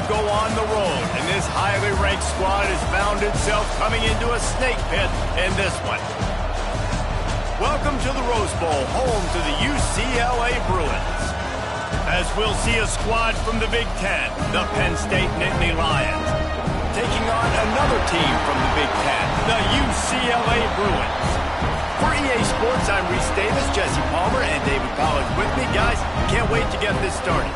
go on the road, and this highly ranked squad has found itself coming into a snake pit in this one. Welcome to the Rose Bowl, home to the UCLA Bruins. As we'll see a squad from the Big Ten, the Penn State Nittany Lions, taking on another team from the Big Ten, the UCLA Bruins. For EA Sports, I'm Reese Davis, Jesse Palmer, and David Collins with me. Guys, can't wait to get this started.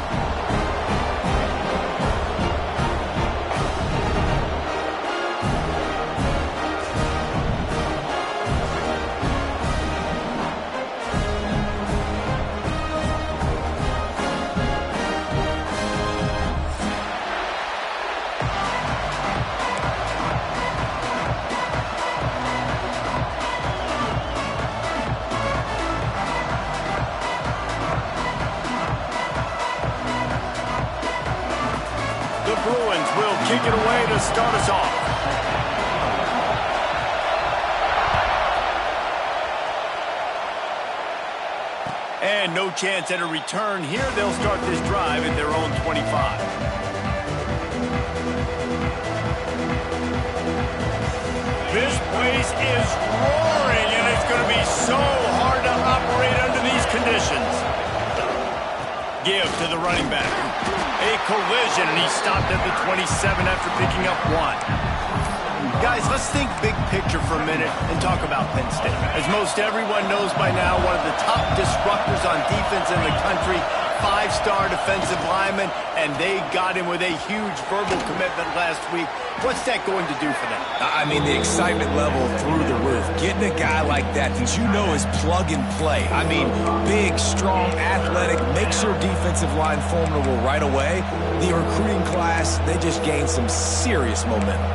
Kick it away to start us off. And no chance at a return here. They'll start this drive at their own 25. This place is roaring, and it's going to be so hard to operate under these conditions. Give to the running back. A collision, and he stopped at the 27 after picking up 1. Guys, let's think big picture for a minute and talk about Penn State. As most everyone knows by now, one of the top disruptors on defense in the country, 5-star defensive lineman, and they got him with a huge verbal commitment last week. What's that going to do for them? I mean, the excitement level through the roof. Getting a guy like that you know is plug and play. I mean, big, strong, athletic, makes your defensive line formidable right away. The recruiting class, they just gained some serious momentum.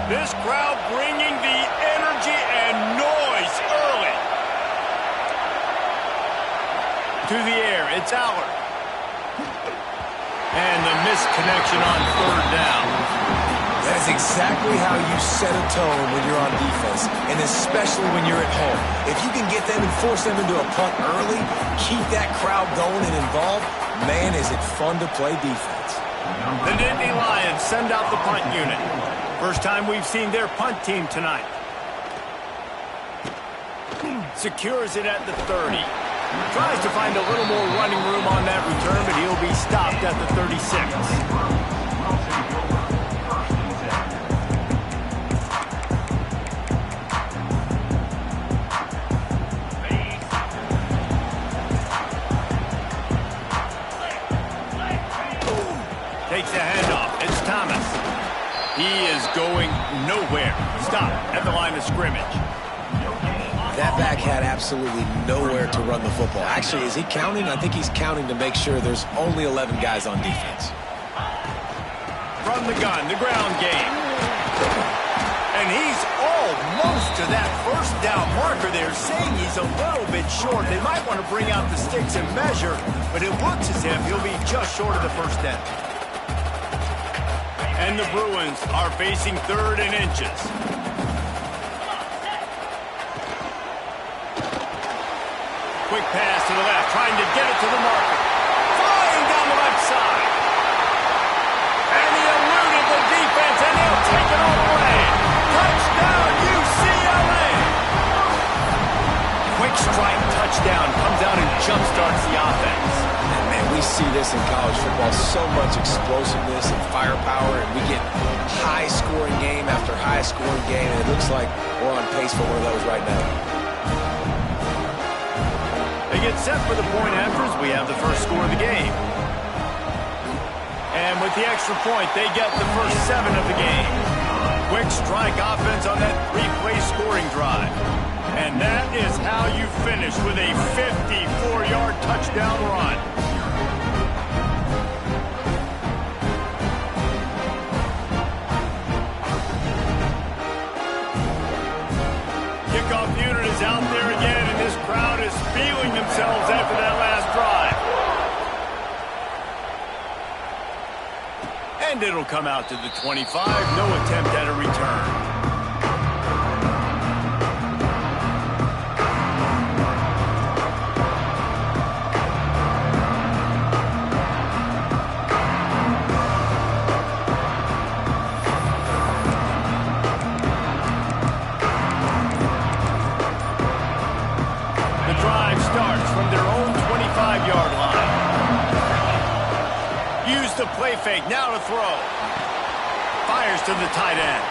This crowd bringing the energy and noise early. To the air, it's Allard. And the missed connection on 3rd down. That is exactly how you set a tone when you're on defense, and especially when you're at home. If you can get them and force them into a punt early, keep that crowd going and involved, man, is it fun to play defense. The Nittany Lions send out the punt unit. First time we've seen their punt team tonight. Secures it at the 30. Tries to find a little more running room on that return, but he'll be stopped at the 36. Takes a handoff. It's Thomas. He is going nowhere. Stop at the line of scrimmage. That back had absolutely nowhere to run the football. Actually, is he counting? I think he's counting to make sure there's only 11 guys on defense. From the gun, the ground game. And he's almost to that first down marker there, saying he's a little bit short. They might want to bring out the sticks and measure, but it looks as if he'll be just short of the first down. And the Bruins are facing 3rd and inches. Quick pass to the left, trying to get it to the marker. Flying down the left side. And he eluded the defense, and he'll take it all the way. Touchdown, UCLA! Quick strike touchdown comes out and jumpstarts the offense. And man, we see this in college football, so much explosiveness and firepower, and we get high-scoring game after high-scoring game, and it looks like we're on pace for one of those right now. They get set for the point afters. We have the first score of the game. And with the extra point, they get the first 7 of the game. Quick strike offense on that 3-play scoring drive. And that is how you finish with a 54-yard touchdown run. Kickoff unit is out there again, and this crowd is feeling themselves after that last drive. And it'll come out to the 25. No attempt at a return. the drive starts from their own 25-yard line. Use the play fake, now to throw. Fires to the tight end.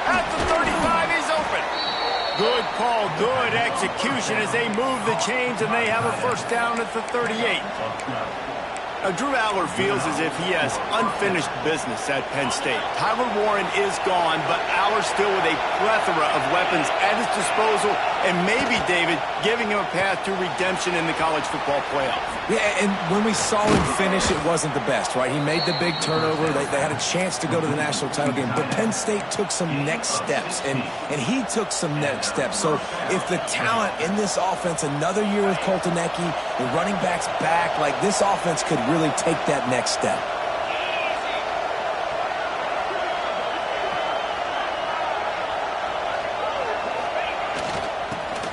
At the 35, he's open. Good call, good execution as they move the chains, and they have a first down at the 38. Now, Drew Aller feels as if he has unfinished business at Penn State. Tyler Warren is gone, but Aller still with a plethora of weapons at his disposal, and maybe, David, giving him a path to redemption in the college football playoff. Yeah, and when we saw him finish, it wasn't the best, right? He made the big turnover. They had a chance to go to the national title game, but Penn State took some next steps, and he took some next steps. So if the talent in this offense, another year with Coltonecki, the running backs back, like this offense could really take that next step.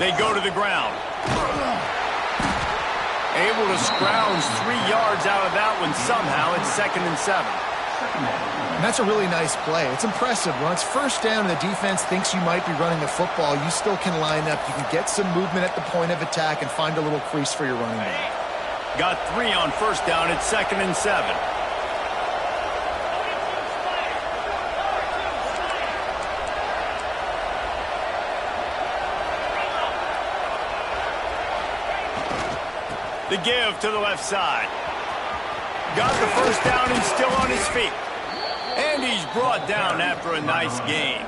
They go to the ground. Able to scrounge 3 yards out of that one somehow. It's 2nd and 7. And that's a really nice play. It's impressive. When it's first down and the defense thinks you might be running the football, you still can line up. You can get some movement at the point of attack and find a little crease for your running back. Got 3 on first down. It's 2nd and 7. The give to the left side. Got the first down and still on his feet. And he's brought down after a nice game.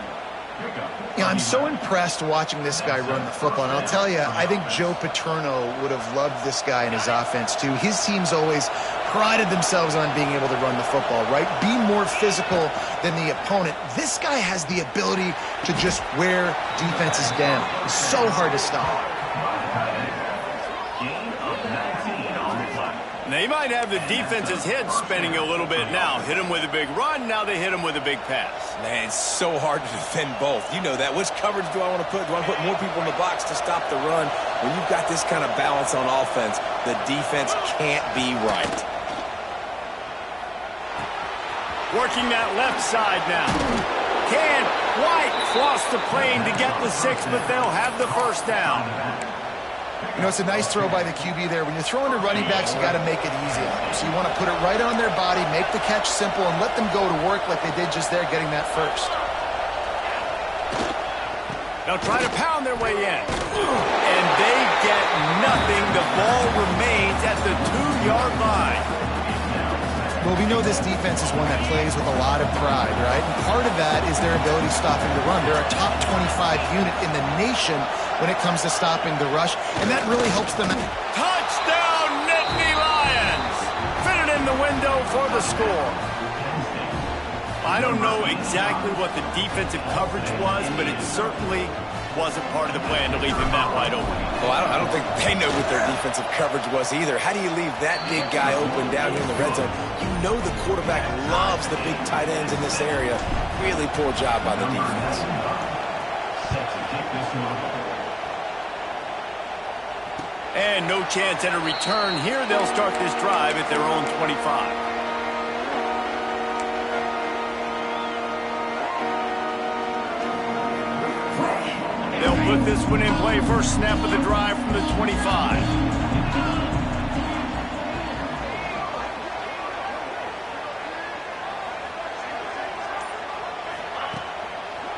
Yeah, I'm so impressed watching this guy run the football. And I'll tell you, I think Joe Paterno would have loved this guy in his offense too. His teams always prided themselves on being able to run the football, right? Be more physical than the opponent. This guy has the ability to just wear defenses down. It's so hard to stop. They might have the defense's head spinning a little bit now. Hit him with a big run, now they hit him with a big pass. Man, it's so hard to defend both. You know that. Which coverage do I want to put? Do I want to put more people in the box to stop the run? When you've got this kind of balance on offense, the defense can't be right. Working that left side now. Can White cross the plane to get the 6, but they'll have the first down. You know, it's a nice throw by the QB there. When you're throwing to running backs, you got to make it easy on them. So you want to put it right on their body, make the catch simple, and let them go to work like they did just there, getting that first. They'll try to pound their way in. And they get nothing. The ball remains at the 2-yard line. Well, we know this defense is one that plays with a lot of pride, right? And part of that is their ability stopping the run. They're a top 25 unit in the nation when it comes to stopping the rush, and that really helps them. Touchdown, Nittany Lions! Fitted in the window for the score. I don't know exactly what the defensive coverage was, but it certainly wasn't part of the plan to leave him that wide open. Well, I don't think they know what their defensive coverage was either. How do you leave that big guy open down here in the red zone? You know the quarterback loves the big tight ends in this area. Really poor job by the defense. And no chance at a return here. They'll start this drive at their own 25. They'll put this one in play. First snap of the drive from the 25.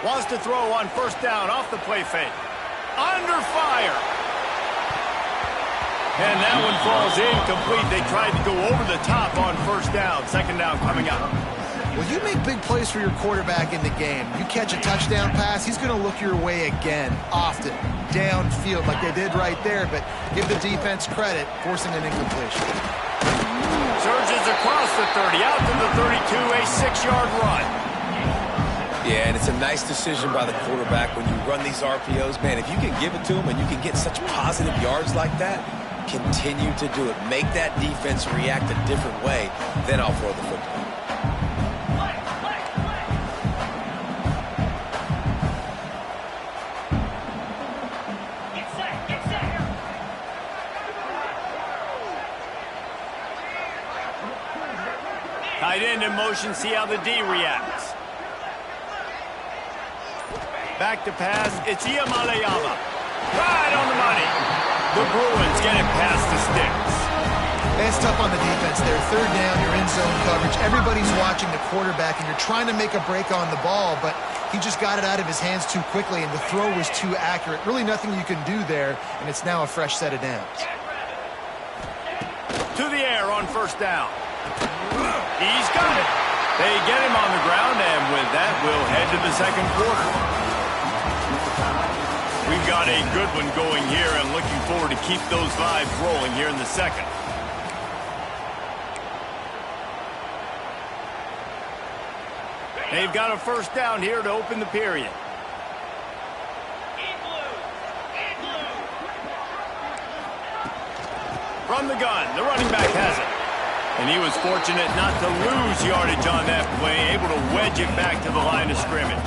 Wants to throw on first down off the play fake. Under fire. And that one falls incomplete. They tried to go over the top on first down. Second down coming up. Well, you make big plays for your quarterback in the game. You catch a touchdown pass, he's going to look your way again, often, downfield like they did right there, but give the defense credit, forcing an incompletion. Surges across the 30, out to the 32, a 6-yard run. Yeah, and it's a nice decision by the quarterback when you run these RPOs. Man, if you can give it to him and you can get such positive yards like that, continue to do it. Make that defense react a different way, then I'll throw the football. Tight end in motion, see how the D reacts. Back to pass, it's Iamalayama. Right on the money. The Bruins get it past the sticks. It's tough on the defense there. Third down, you're in zone coverage. Everybody's watching the quarterback, and you're trying to make a break on the ball, but he just got it out of his hands too quickly, and the throw was too accurate. Really nothing you can do there, and it's now a fresh set of downs. To the air on first down. He's got it. They get him on the ground, and with that, we'll head to the second quarter. We've got a good one going here, and looking forward to keep those vibes rolling here in the second. They've got a first down here to open the period. From the gun, the running back has it. And he was fortunate not to lose yardage on that play, able to wedge it back to the line of scrimmage.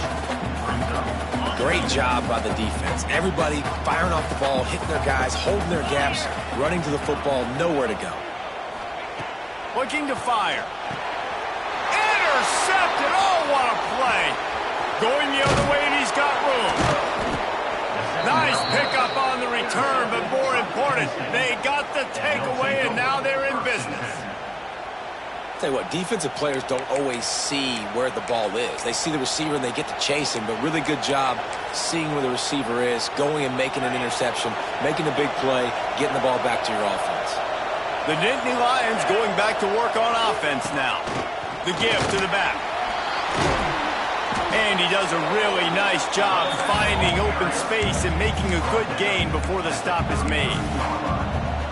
Great job by the defense. Everybody firing off the ball, hitting their guys, holding their gaps, running to the football, nowhere to go. Looking to fire. Intercepted. Oh, what a play. Going the other way, and he's got room. Nice pickup on the return, but more important, they got the takeaway, and now they're in business. Tell you what, defensive players don't always see where the ball is. They see the receiver and they get to chase him, but really good job seeing where the receiver is, going and making an interception, making a big play, getting the ball back to your offense. The Nittany Lions going back to work on offense now. The give to the back. And he does a really nice job finding open space and making a good gain before the stop is made.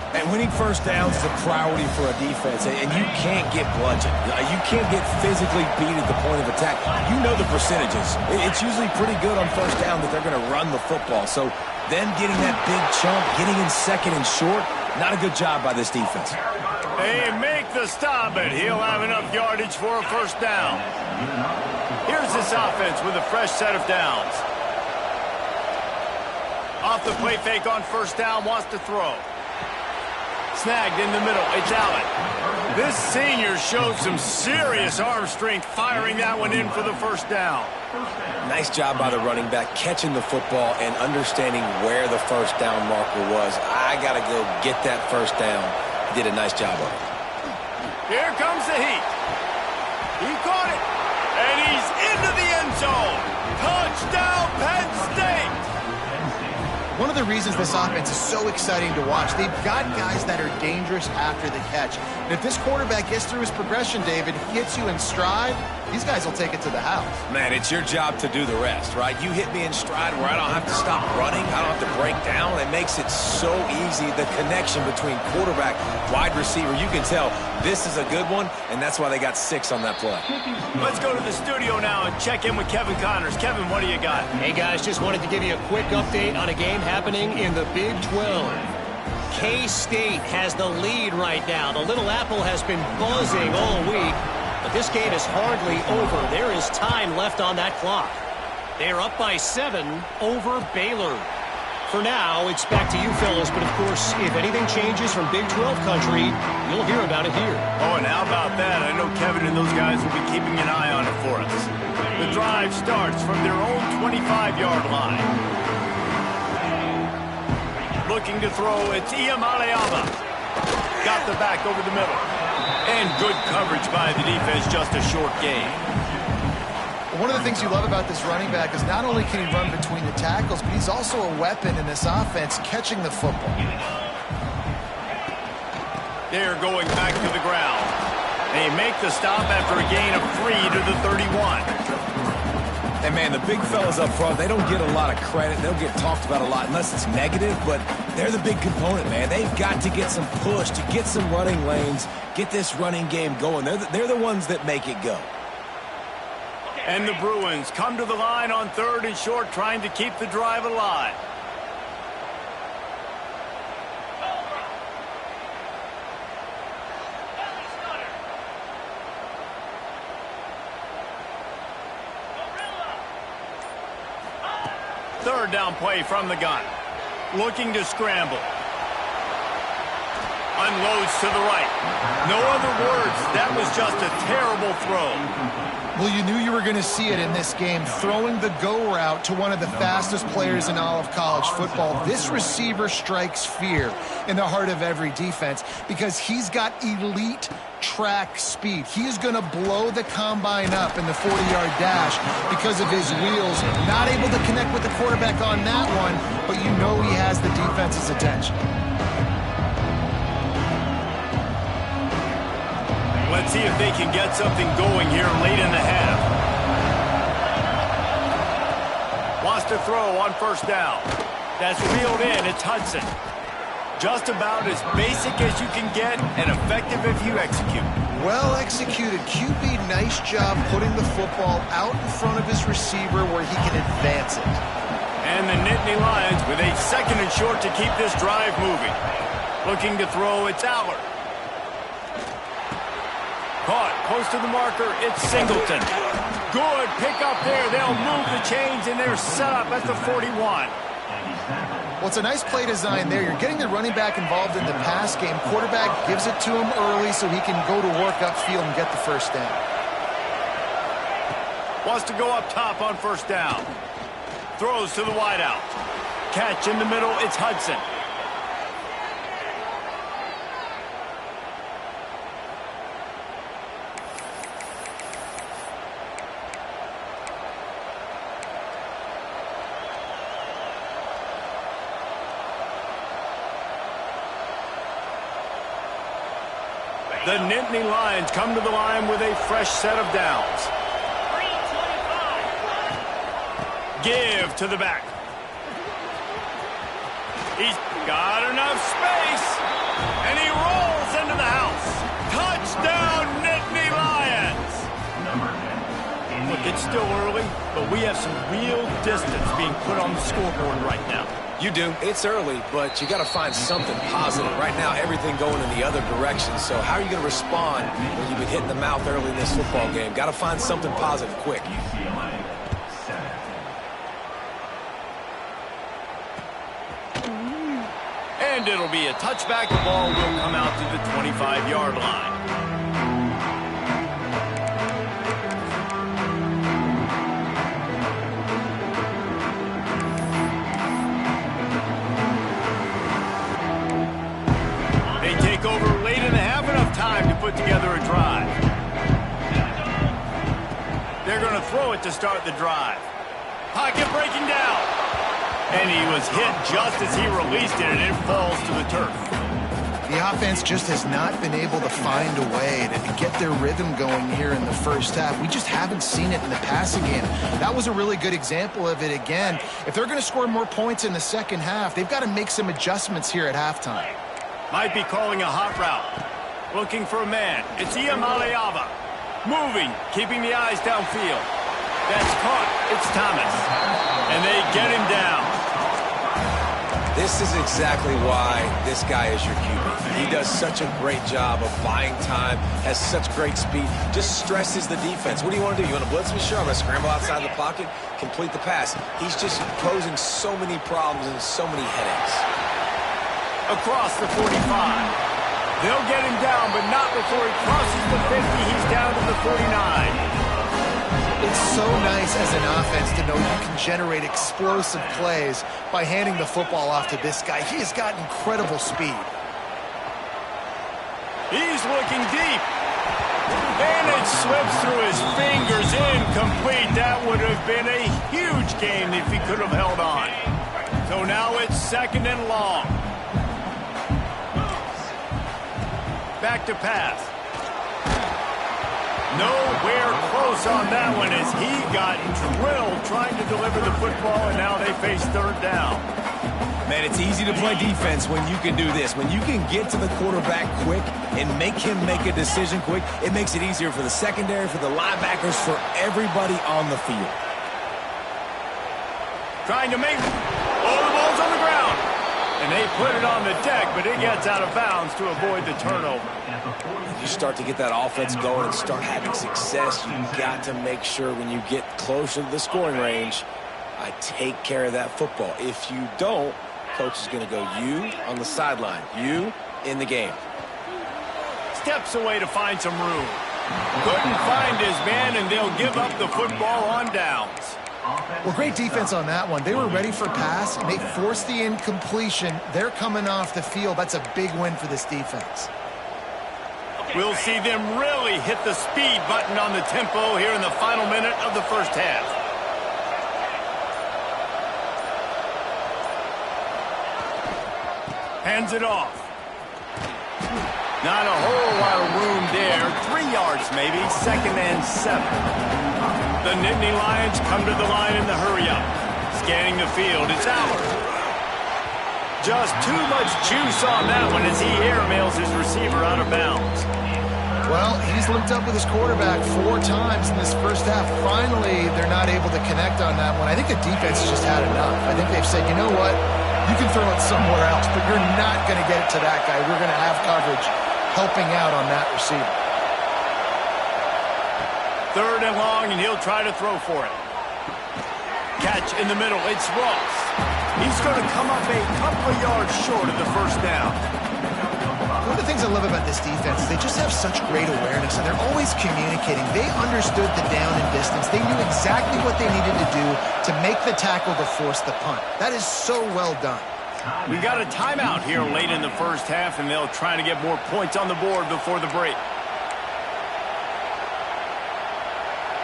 And winning first downs is a priority for a defense, and you can't get bludgeoned. You can't get physically beat at the point of attack. You know the percentages. It's usually pretty good on first down that they're going to run the football. So then getting that big chunk, getting in second and short, not a good job by this defense. They make the stop, and he'll have enough yardage for a first down. Here's this offense with a fresh set of downs. Off the play fake on first down, wants to throw. Snagged in the middle, it's Allen. This senior showed some serious arm strength firing that one in for the first down. Nice job by the running back catching the football and understanding where the first down marker was. I got to go get that first down. He did a nice job of it. Here comes the heat. He caught it, and he's into the end zone. Touchdown, Penn State! One of the reasons this offense is so exciting to watch, they've got guys that are dangerous after the catch. And if this quarterback gets through his progression, David, hits you in stride, these guys will take it to the house. Man, it's your job to do the rest, right? You hit me in stride where I don't have to stop running. I don't have to break down. It makes it so easy. The connection between quarterback, wide receiver, you can tell this is a good one, and that's why they got 6 on that play. Let's go to the studio now and check in with Kevin Connors. Kevin, what do you got? Hey, guys, just wanted to give you a quick update on a game happening in the Big 12. K-State has the lead right now. The Little Apple has been buzzing all week, but this game is hardly over. There is time left on that clock. They're up by 7 over Baylor. For now, it's back to you fellas, but of course, if anything changes from Big 12 country, you'll hear about it here. Oh, and how about that? I know Kevin and those guys will be keeping an eye on it for us. The drive starts from their own 25-yard line. Looking to throw, it's Iamaleava. Got the back over the middle. And good coverage by the defense, just a short gain. One of the things you love about this running back is not only can he run between the tackles, but he's also a weapon in this offense catching the football. They're going back to the ground. They make the stop after a gain of 3 to the 31. And, man, the big fellas up front, they don't get a lot of credit. They'll get talked about a lot unless it's negative, but they're the big component, man. They've got to get some push, to get some running lanes, get this running game going. They're the ones that make it go. And the Bruins come to the line on 3rd and short, trying to keep the drive alive. Third down play from the gun. Looking to scramble. Unloads to the right. No other words. That was just a terrible throw. Well, you knew you were going to see it in this game. Throwing the go route to one of the fastest players in all of college football. This receiver strikes fear in the heart of every defense because he's got elite track speed. He is going to blow the combine up in the 40-yard dash because of his wheels. Not able to connect with the quarterback on that one, but you know he has the defense's attention. Let's see if they can get something going here late in the half. Wants to throw on first down. That's reeled in. It's Hudson. Just about as basic as you can get and effective if you execute. Well executed. QB, nice job putting the football out in front of his receiver where he can advance it. And the Nittany Lions with a 2nd and short to keep this drive moving. Looking to throw, it's Allard. Caught close to the marker, it's Singleton. Good pick up there. They'll move the chains, and they're set up at the 41. Well, it's a nice play design there. You're getting the running back involved in the pass game. Quarterback gives it to him early so he can go to work upfield and get the first down. Wants to go up top on first down. Throws to the wideout. Catch in the middle, it's Hudson. The Nittany Lions come to the line with a fresh set of downs. Give to the back. He's got enough space, and he rolls into the house. Touchdown, Nittany Lions! Look, it's still early, but we have some real distance being put on the scoreboard right now. You do. It's early, but you got to find something positive. Right now, everything going in the other direction. So how are you going to respond when you've been hit in the mouth early in this football game? Got to find something positive quick. And it'll be a touchback. The ball will come out to the 25-yard line. Over late in the half, enough time to put together a drive. They're going to throw it to start the drive. Pocket breaking down. And he was hit just as he released it, and it falls to the turf. The offense just has not been able to find a way to get their rhythm going here in the first half. We just haven't seen it in the passing game. That was a really good example of it again. If they're going to score more points in the second half, they've got to make some adjustments here at halftime. Might be calling a hot route. Looking for a man. It's Iamaleava. Moving, keeping the eyes downfield. That's caught. It's Thomas. And they get him down. This is exactly why this guy is your QB. He does such a great job of buying time, has such great speed, just stresses the defense. What do you want to do? You want to blitz me? Sure, I'm going to scramble outside the pocket, complete the pass. He's just posing so many problems and so many headaches. Across the 45. They'll get him down, but not before he crosses the 50. He's down to the 49. It's so nice as an offense to know you can generate explosive plays by handing the football off to this guy. He has got incredible speed. He's looking deep. And it slips through his fingers, incomplete. That would have been a huge gain if he could have held on. So now it's 2nd and long. Back to pass. Nowhere close on that one as he got drilled trying to deliver the football, and now they face 3rd down. Man, it's easy to play defense when you can do this. When you can get to the quarterback quick and make him make a decision quick, it makes it easier for the secondary, for the linebackers, for everybody on the field. Trying to make all the ball's on the ground. And they put it on the deck, but it gets out of bounds to avoid the turnover. You start to get that offense going and start having success, you've got to make sure when you get closer to the scoring range, I take care of that football. If you don't, coach is going to go you on the sideline, you in the game. Steps away to find some room. Couldn't find his man, and they'll give up the football on downs. Well, great defense on that one. They were ready for pass, and they forced the incompletion. They're coming off the field. That's a big win for this defense. We'll see them really hit the speed button on the tempo here in the final minute of the first half. Hands it off. Not a whole lot of room there. 3 yards maybe. 2nd and 7. The Nittany Lions come to the line in the hurry-up. Scanning the field, it's Allard. Just too much juice on that one as he airmails his receiver out of bounds. Well, he's linked up with his quarterback 4 times in this first half. Finally, they're not able to connect on that one. I think the defense just had enough. I think they've said, you know what? You can throw it somewhere else, but you're not going to get it to that guy. We're going to have coverage helping out on that receiver. 3rd and long, and he'll try to throw for it. Catch in the middle. It's Ross. He's going to come up a couple of yards short of the first down. One of the things I love about this defense is they just have such great awareness, and they're always communicating. They understood the down and distance. They knew exactly what they needed to do to make the tackle to force the punt. That is so well done. We got a timeout here late in the first half, and they'll try to get more points on the board before the break.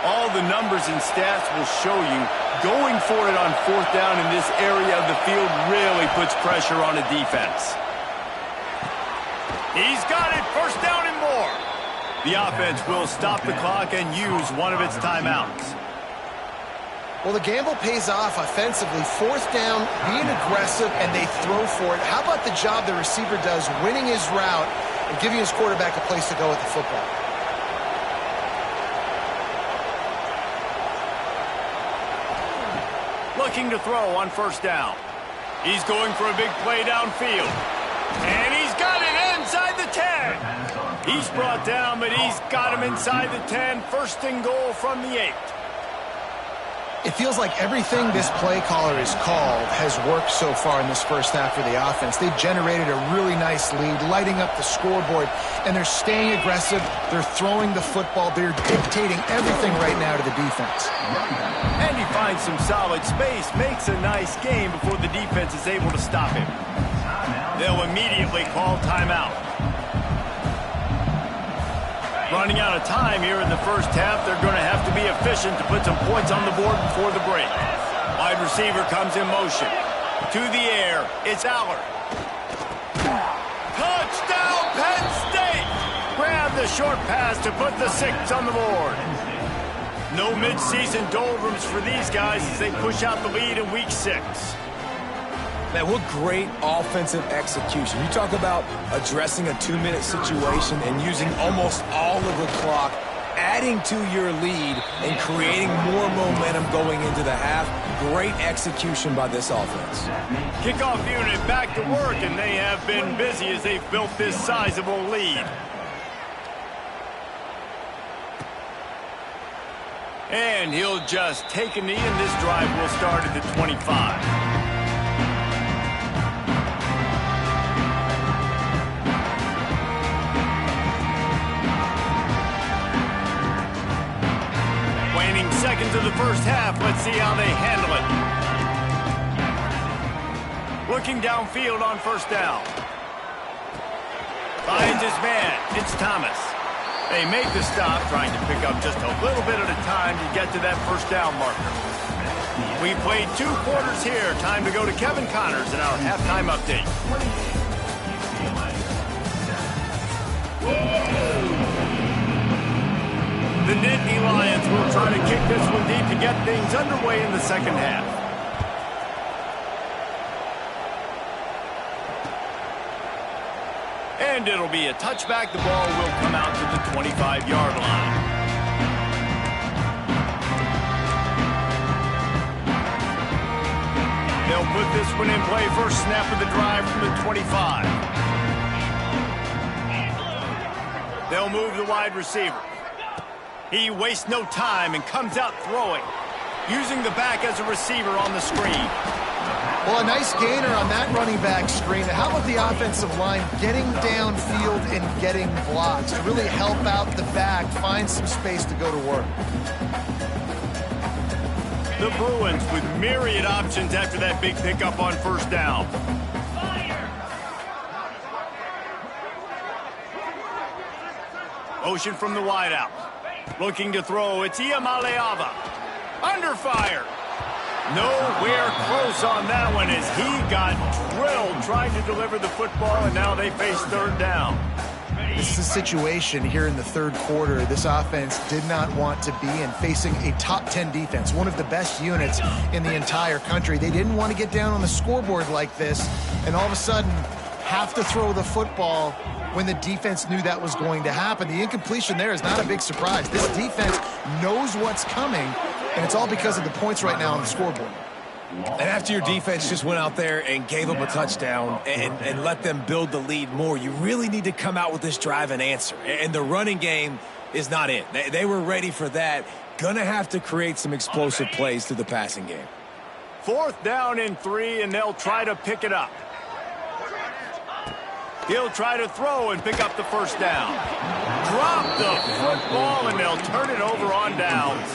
All the numbers and stats will show you going for it on 4th down in this area of the field really puts pressure on a defense. He's got it. 1st down and more. The offense will stop the clock and use one of its timeouts. Well, the gamble pays off offensively. 4th down, being aggressive, and they throw for it. How about the job the receiver does winning his route and giving his quarterback a place to go with the football? Looking to throw on 1st down. He's going for a big play downfield. And he's got it inside the 10. He's brought down, but he's got him inside the 10. 1st and goal from the 8. It feels like everything this play caller has called has worked so far in this first half for the offense. They've generated a really nice lead, lighting up the scoreboard, and they're staying aggressive. They're throwing the football. They're dictating everything right now to the defense. And he finds some solid space, makes a nice game before the defense is able to stop him. They'll immediately call timeout. Running out of time here in the first half, they're going to have to be efficient to put some points on the board before the break. Wide receiver comes in motion. To the air, it's Allard. Touchdown, Penn State! Grab the short pass to put the 6 on the board. No midseason doldrums for these guys as they push out the lead in Week 6. Man, what great offensive execution. You talk about addressing a 2-minute situation and using almost all of the clock, adding to your lead and creating more momentum going into the half. Great execution by this offense. Kickoff unit back to work, and they have been busy as they've built this sizable lead. And he'll just take a knee, and this drive will start at the 25. Seconds of the first half. Let's see how they handle it. Looking downfield on 1st down. Finds his man. It's Thomas. They make the stop, trying to pick up just a little bit at a time to get to that 1st down marker. We played 2 quarters here. Time to go to Kevin Connors in our halftime update. The Nittany Lions will try to kick this one deep to get things underway in the second half. And it'll be a touchback. The ball will come out to the 25-yard line. They'll put this one in play. First snap of the drive from the 25. They'll move the wide receiver. He wastes no time and comes out throwing, using the back as a receiver on the screen. Well, a nice gainer on that running back screen. How about the offensive line getting downfield and getting blocks to really help out the back, find some space to go to work? The Bruins with myriad options after that big pickup on first down. Motion from the wideout. Looking to throw. It's Iamaleava. Under fire. Nowhere close on that one as he got drilled trying to deliver the football, and now they face third down. This is a situation here in the third quarter this offense did not want to be in, facing a top 10 defense, one of the best units in the entire country. They didn't want to get down on the scoreboard like this and all of a sudden have to throw the football when the defense knew that was going to happen. The incompletion there is not a big surprise. This defense knows what's coming, and it's all because of the points right now on the scoreboard. And after your defense just went out there and gave up a touchdown and let them build the lead more, you really need to come out with this drive and answer. And the running game is not it. They were ready for that. Gonna have to create some explosive plays through the passing game. Fourth down and 3, and they'll try to pick it up. He'll try to throw and pick up the first down. Drop the football, and they'll turn it over on downs.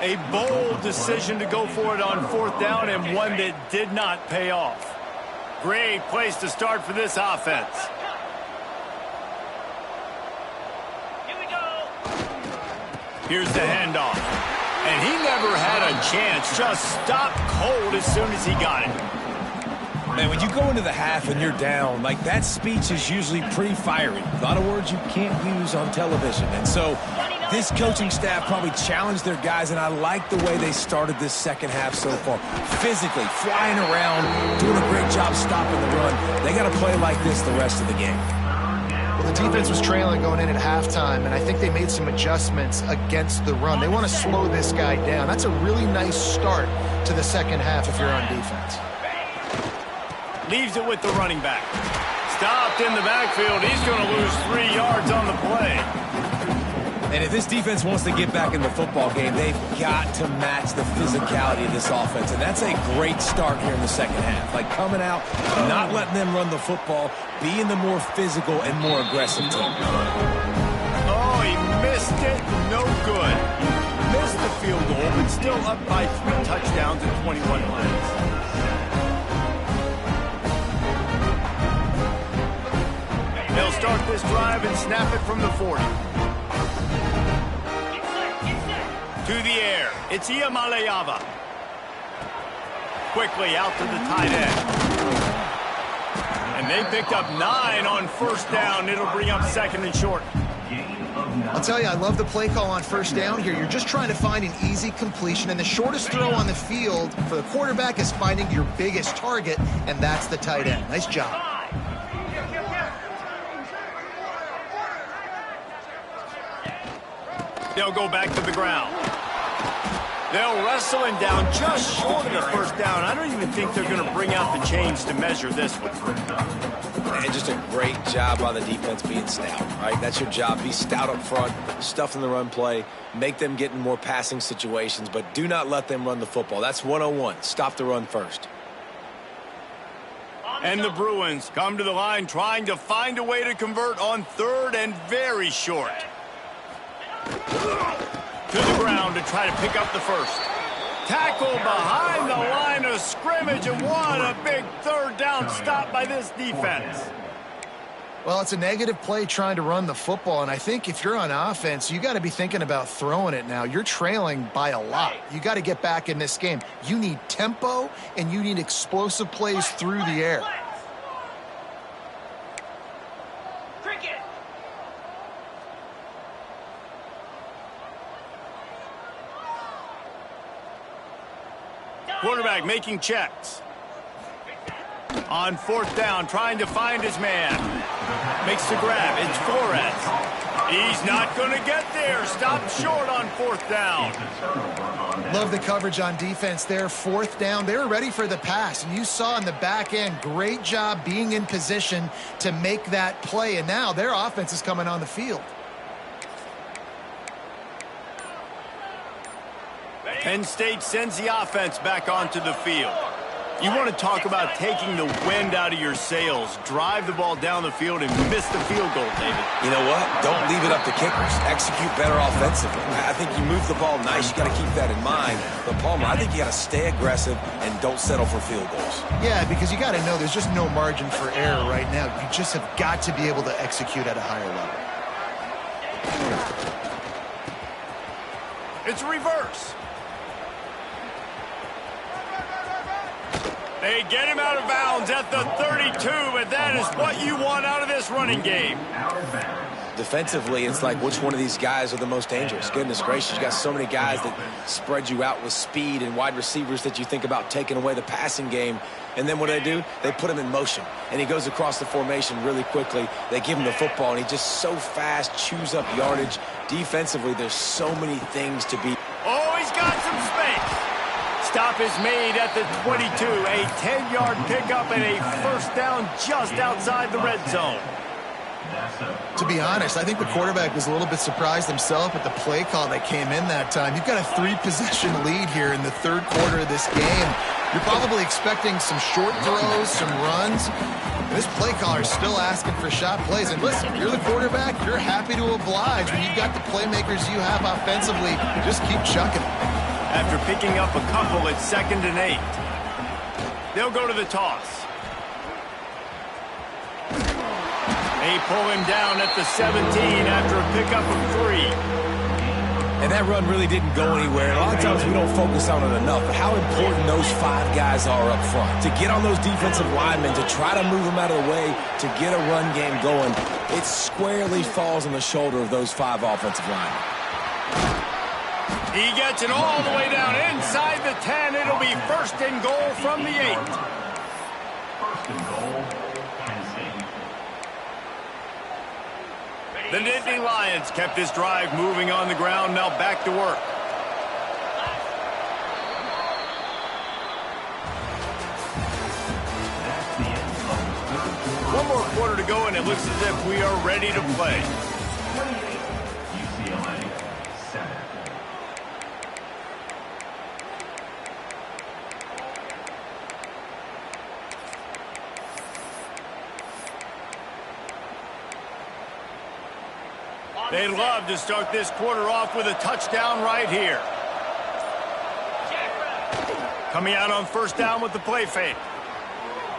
A bold decision to go for it on fourth down, and one that did not pay off. Great place to start for this offense. Here we go. Here's the handoff. And he never had a chance. Just stopped cold as soon as he got it. Man, when you go into the half and you're down, like that speech is usually pretty fiery. A lot of words you can't use on television. And so this coaching staff probably challenged their guys, and I like the way they started this second half so far. Physically, flying around, doing a great job stopping the run. They got to play like this the rest of the game. Well, the defense was trailing going in at halftime, and I think they made some adjustments against the run. They want to slow this guy down. That's a really nice start to the second half if you're on defense. Leaves it with the running back. Stopped in the backfield. He's going to lose 3 yards on the play. And if this defense wants to get back in the football game, they've got to match the physicality of this offense. And that's a great start here in the second half. Like coming out, not letting them run the football, being the more physical and more aggressive team. Oh, he missed it. No good. Missed the field goal, but still up by 3 touchdowns and 21 plays. They'll start this drive and snap it from the 40. To the air. It's Iamaleava. Quickly out to the tight end. And they picked up 9 on first down. It'll bring up second and short. I'll tell you, I love the play call on first down here. You're just trying to find an easy completion, and the shortest throw on the field for the quarterback is finding your biggest target, and that's the tight end. Nice job. They'll go back to the ground. They'll wrestle him down just short of the first down. I don't even think they're going to bring out the chains to measure this one. And just a great job by the defense being stout, right? That's your job. Be stout up front, stuff in the run play, make them get in more passing situations, but do not let them run the football. That's 101. Stop the run first. And the Bruins come to the line trying to find a way to convert on third and very short. To the ground to try to pick up the first. Tackle behind the line of scrimmage, and what a big third down stop by this defense. Well, it's a negative play trying to run the football, and I think if you're on offense, you got to be thinking about throwing it now. You're trailing by a lot. You got to get back in this game. You need tempo, and you need explosive plays through the air. Quarterback making checks. On fourth down, trying to find his man. Makes the grab. It's Flores. He's not going to get there. Stopped short on fourth down. Love the coverage on defense there. Fourth down. They were ready for the pass. And you saw in the back end, great job being in position to make that play. And now their offense is coming on the field. Penn State sends the offense back onto the field. You want to talk about taking the wind out of your sails. Drive the ball down the field and miss the field goal, David. You know what? Don't leave it up to kickers. Execute better offensively. I think you move the ball nice. You got to keep that in mind. But, Palmer, I think you got to stay aggressive and don't settle for field goals. Yeah, because you got to know there's just no margin for error right now. You just have got to be able to execute at a higher level. It's a reverse. They get him out of bounds at the 32, but that is what you want out of this running game. Defensively, it's like which one of these guys are the most dangerous? Goodness gracious, you got so many guys that spread you out with speed and wide receivers that you think about taking away the passing game. And then what do? They put him in motion, and he goes across the formation really quickly. They give him the football, and he just so fast chews up yardage. Defensively, there's so many things to be. Oh, he's got some space. Stop is made at the 22. A 10-yard pickup and a first down just outside the red zone. To be honest, I think the quarterback was a little bit surprised himself at the play call that came in that time. You've got a 3-possession lead here in the third quarter of this game. You're probably expecting some short throws, some runs. This play caller is still asking for shot plays. And listen, you're the quarterback, you're happy to oblige. When you've got the playmakers you have offensively, just keep chucking it. After picking up a couple, it's 2nd and 8. They'll go to the toss. They pull him down at the 17 after a pickup of 3. And that run really didn't go anywhere. A lot of times we don't focus on it enough, but how important those 5 guys are up front. To get on those defensive linemen, to try to move them out of the way, to get a run game going, it squarely falls on the shoulder of those 5 offensive linemen. He gets it all the way down inside the 10. It'll be 1st and goal from the 8. 1st and goal. The Nittany Lions kept this drive moving on the ground. Now back to work. One more quarter to go, and it looks as if we are ready to play. UCLA 7. They'd love to start this quarter off with a touchdown right here. Coming out on 1st down with the play fake.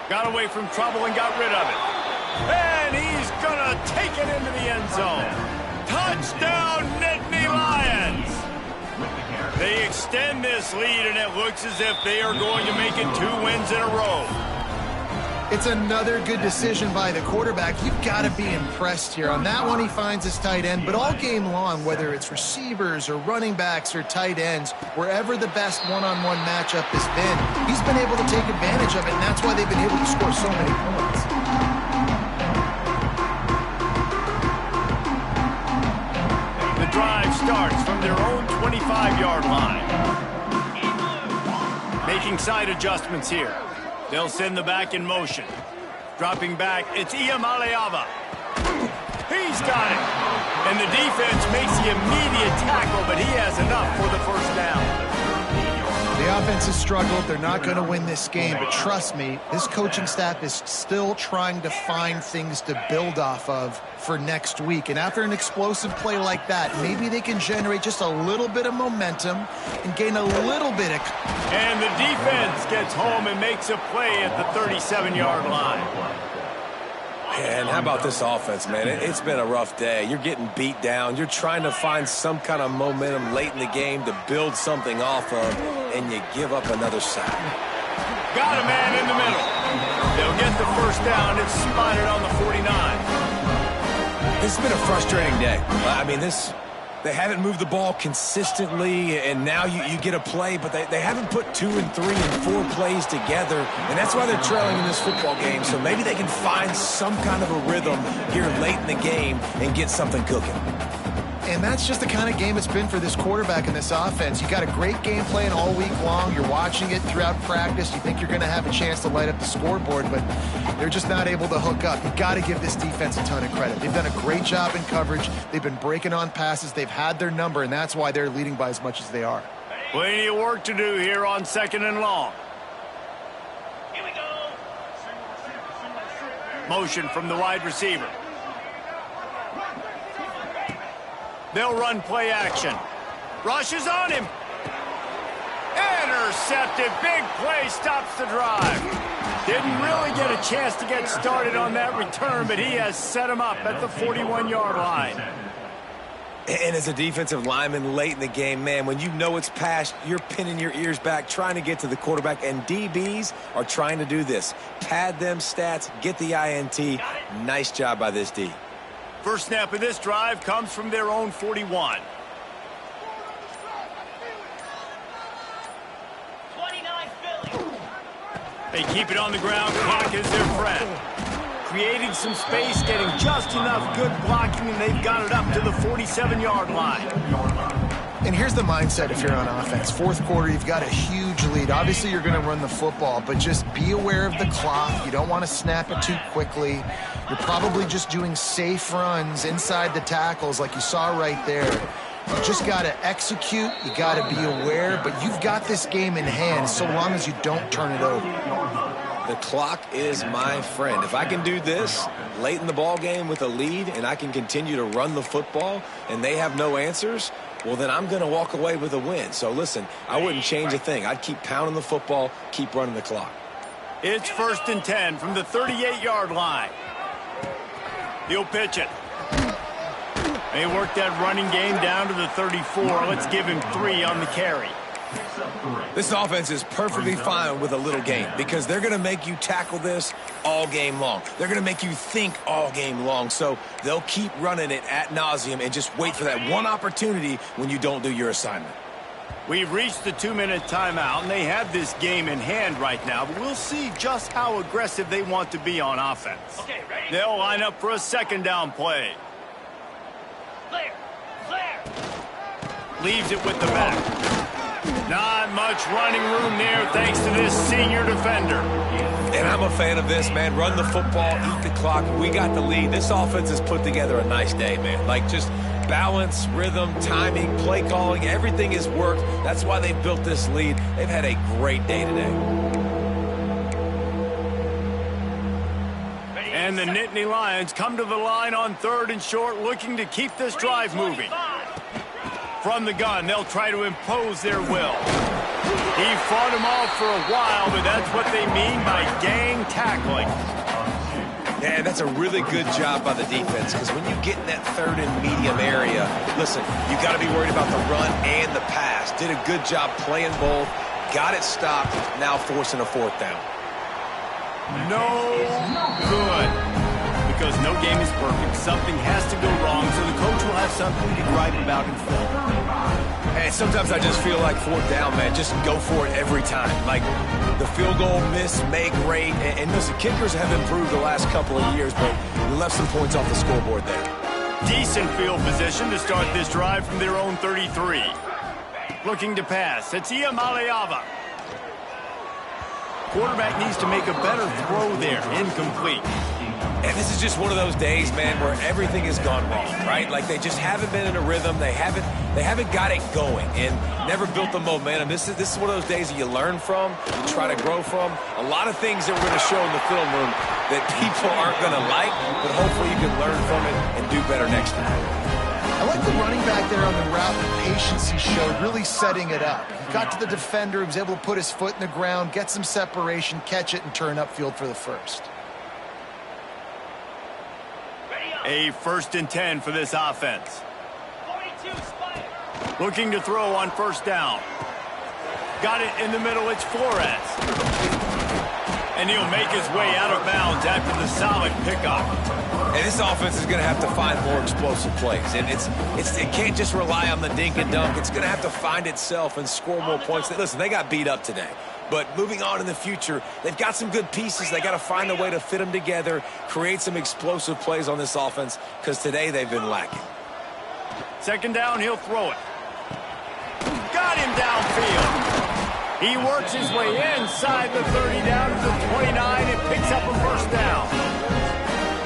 Got away from trouble and got rid of it. And he's going to take it into the end zone. Touchdown, Nittany Lions! They extend this lead, and it looks as if they are going to make it 2 wins in a row. It's another good decision by the quarterback. You've got to be impressed here. On that one, he finds his tight end. But all game long, whether it's receivers or running backs or tight ends, wherever the best one-on-one matchup has been, he's been able to take advantage of it, and that's why they've been able to score so many points. The drive starts from their own 25-yard line. Making side adjustments here. They'll send the back in motion. Dropping back, it's Iamaleava. He's got it. And the defense makes the immediate tackle, but he has enough for the 1st down. The offense has struggled. They're not going to win this game, but trust me, this coaching staff is still trying to find things to build off of for next week. And after an explosive play like that, maybe they can generate just a little bit of momentum and gain a little bit of... And the defense gets home and makes a play at the 37-yard line. And how about this offense, man? It's been a rough day. You're getting beat down. You're trying to find some kind of momentum late in the game to build something off of, and you give up another sack. Got a man in the middle. They'll get the 1st down. It's spotted on the 49. This has been a frustrating day. I mean, they haven't moved the ball consistently, and now you get a play, but they haven't put 2 and 3 and 4 plays together, and that's why they're trailing in this football game. So maybe they can find some kind of a rhythm here late in the game and get something cooking. And that's just the kind of game it's been for this quarterback and this offense. You got a great game plan all week long. You're watching it throughout practice. You think you're going to have a chance to light up the scoreboard, but they're just not able to hook up. You got to give this defense a ton of credit. They've done a great job in coverage. They've been breaking on passes. They've had their number, and that's why they're leading by as much as they are. Plenty of work to do here on 2nd and long. Motion from the wide receiver. They'll run play action. Rushes on him. Intercepted. Big play stops the drive. Didn't really get a chance to get started on that return, but he has set him up at the 41-yard line. And as a defensive lineman late in the game, man, when you know it's past, you're pinning your ears back, trying to get to the quarterback, and DBs are trying to do this. Pad them stats, get the INT. Nice job by this D. First snap of this drive comes from their own 41. 29 Philly. They keep it on the ground. Clock is their friend. Creating some space, getting just enough good blocking, and they've got it up to the 47-yard line. And here's the mindset if you're on offense. Fourth quarter, you've got a huge lead. Obviously, you're going to run the football, but just be aware of the clock. You don't want to snap it too quickly. You're probably just doing safe runs inside the tackles like you saw right there. You just got to execute. You got to be aware, but you've got this game in hand so long as you don't turn it over. The clock is my friend. If I can do this late in the ball game with a lead and I can continue to run the football and they have no answers, well, then I'm going to walk away with a win. So, listen, I wouldn't change a thing. I'd keep pounding the football, keep running the clock. It's 1st and 10 from the 38-yard line. He'll pitch it. They work that running game down to the 34. Let's give him 3 on the carry. This offense is perfectly fine with a little game because they're going to make you tackle this all game long. They're going to make you think all game long. So they'll keep running it ad nauseum and just wait for that one opportunity when you don't do your assignment. We've reached the 2-minute timeout, and they have this game in hand right now, but we'll see just how aggressive they want to be on offense. Okay, ready? They'll line up for a 2nd down play. Clear. Clear. Leaves it with the back. Not much running room there thanks to this senior defender. And I'm a fan of this, man. Run the football, eat the clock. We got the lead. This offense has put together a nice day, man. Like, just balance, rhythm, timing, play calling, everything has worked. That's why they built this lead. They've had a great day today. And the Nittany Lions come to the line on 3rd and short, looking to keep this drive moving. From the gun, they'll try to impose their will. He fought him off for a while, but that's what they mean by gang tackling. Yeah, that's a really good job by the defense because when you get in that 3rd and medium area, listen, you got to be worried about the run and the pass. Did a good job playing both, got it stopped, now forcing a 4th down. No good. Because no game is perfect. Something has to go wrong, so the coach will have something to gripe about in film. Hey, sometimes I just feel like 4th down, man. Just go for it every time. Like the field goal miss, make great. And listen, kickers have improved the last couple of years, but we left some points off the scoreboard there. Decent field position to start this drive from their own 33. Looking to pass. It's Iamaleava. Quarterback needs to make a better throw there. Incomplete. And this is just one of those days, man, where everything has gone wrong, right? Like they just haven't been in a rhythm. They haven't got it going and never built the momentum. This is one of those days that you learn from, you try to grow from. A lot of things that we're going to show in the film room that people aren't going to like, but hopefully you can learn from it and do better next time. I like the running back there on the route, the patience he showed, really setting it up. He got to the defender, he was able to put his foot in the ground, get some separation, catch it, and turn upfield for the 1st. A 1st and 10 for this offense. 42 Spider. Looking to throw on 1st down. Got it in the middle, it's Flores. And he'll make his way out of bounds after the solid pickup. And this offense is going to have to find more explosive plays. And it can't just rely on the dink and dunk. It's going to have to find itself and score more points. Listen, they got beat up today. But moving on in the future, they've got some good pieces. They got to find a way to fit them together, create some explosive plays on this offense, because today they've been lacking. 2nd down, he'll throw it. Got him downfield. He works his way inside the 30 down to the 29 and picks up a 1st down.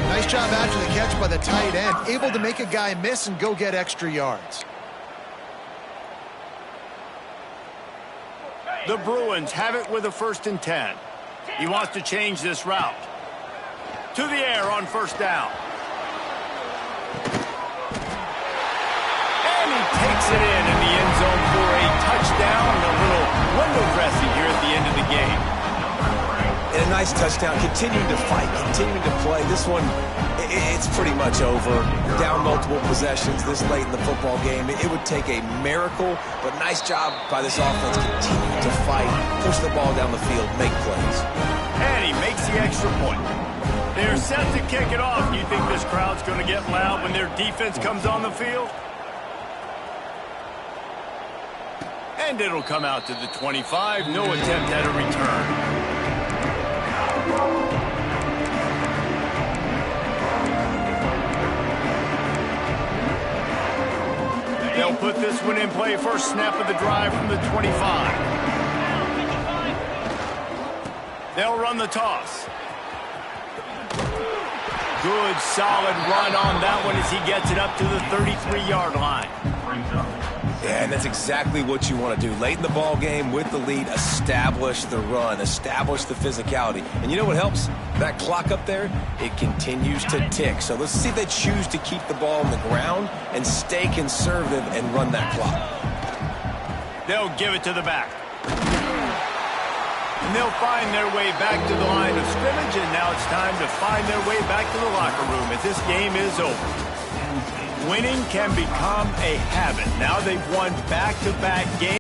Nice job after the catch by the tight end, able to make a guy miss and go get extra yards. The Bruins have it with a 1st and 10. He wants to change this route. To the air on first down. And he takes it in the end zone for a touchdown. A little window dressing here at the end of the game. And a nice touchdown, continuing to fight, continuing to play. This one, it's pretty much over. Down multiple possessions this late in the football game. It would take a miracle, but nice job by this offense continuing to fight, push the ball down the field, make plays. And he makes the extra point. They're set to kick it off. Do you think this crowd's going to get loud when their defense comes on the field? And it'll come out to the 25. No attempt at a return. They'll put this one in play. First snap of the drive from the 25. They'll run the toss. Good, solid run on that one as he gets it up to the 33-yard line. Yeah, and that's exactly what you want to do. Late in the ball game with the lead, establish the run, establish the physicality. And you know what helps? That clock up there, it continues to tick. So let's see if they choose to keep the ball on the ground and stay conservative and run that clock. They'll give it to the back. And they'll find their way back to the line of scrimmage, and now it's time to find their way back to the locker room as this game is over. Winning can become a habit. Now they've won back-to-back games.